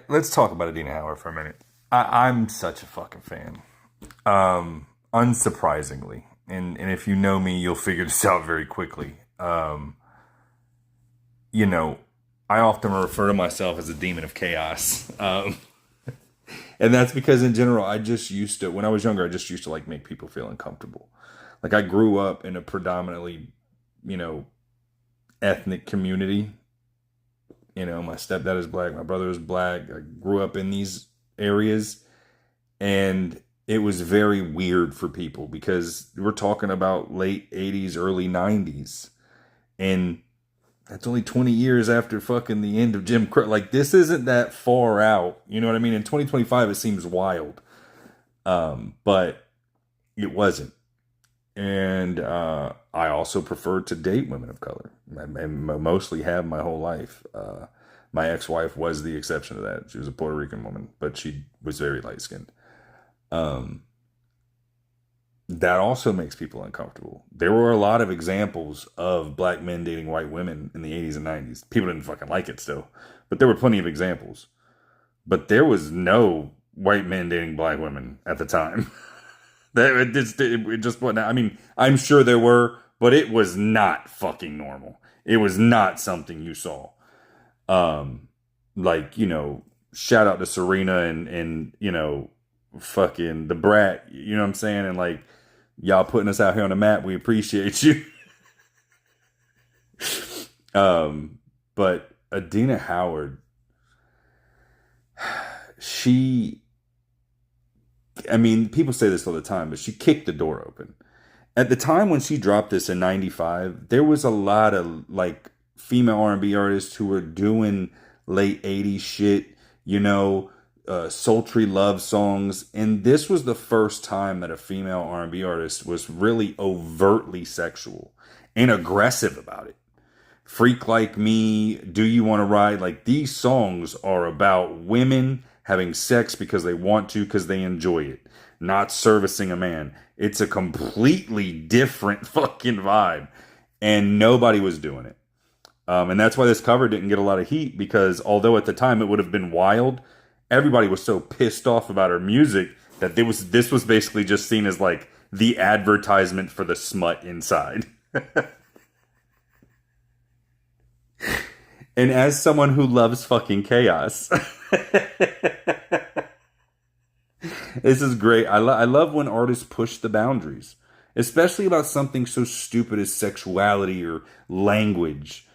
Let's talk about Adina Howard for a minute. I'm such a fucking fan. Unsurprisingly, and if you know me, you'll figure this out very quickly. You know, I often refer to myself as a demon of chaos. And that's because in general, I just used to, when I was younger, I just used to like make people feel uncomfortable. Like I grew up in a predominantly, you know, ethnic community. You know, my stepdad is black, my brother is black. I grew up in these areas, and it was very weird for people because we're talking about late 80s, early 90s. And that's only 20 years after fucking the end of Jim Crow. Like, this isn't that far out. You know what I mean? In 2025, it seems wild. But it wasn't. And I also prefer to date women of color. I mostly have my whole life. My ex-wife was the exception to that. She was a Puerto Rican woman, but she was very light-skinned. Um, that also makes people uncomfortable. There were a lot of examples of black men dating white women in the 80s and 90s. People didn't fucking like it still, but there were plenty of examples. But there was no white men dating black women at the time. It just wasn't. I mean, I'm sure there were, but it was not fucking normal. It was not something you saw. Um, like, shout out to Serena and fucking the brat. You know what I'm saying? And like, y'all putting us out here on the map. We appreciate you. But Adina Howard, she, I mean, people say this all the time, but she kicked the door open. At the time when she dropped this in 95, there was a lot of like female R&B artists who were doing late 80s shit, sultry love songs. And this was the first time that a female R&B artist was really overtly sexual and aggressive about it. Freak Like Me, Do You Want to Ride? Like, these songs are about women having sex because they want to, because they enjoy it, not servicing a man. It's a completely different fucking vibe. And nobody was doing it. And that's why this cover didn't get a lot of heat, because although at the time it would have been wild, everybody was so pissed off about her music that this was basically just seen as like the advertisement for the smut inside. And as someone who loves fucking chaos, this is great. I love when artists push the boundaries, especially about something so stupid as sexuality or language.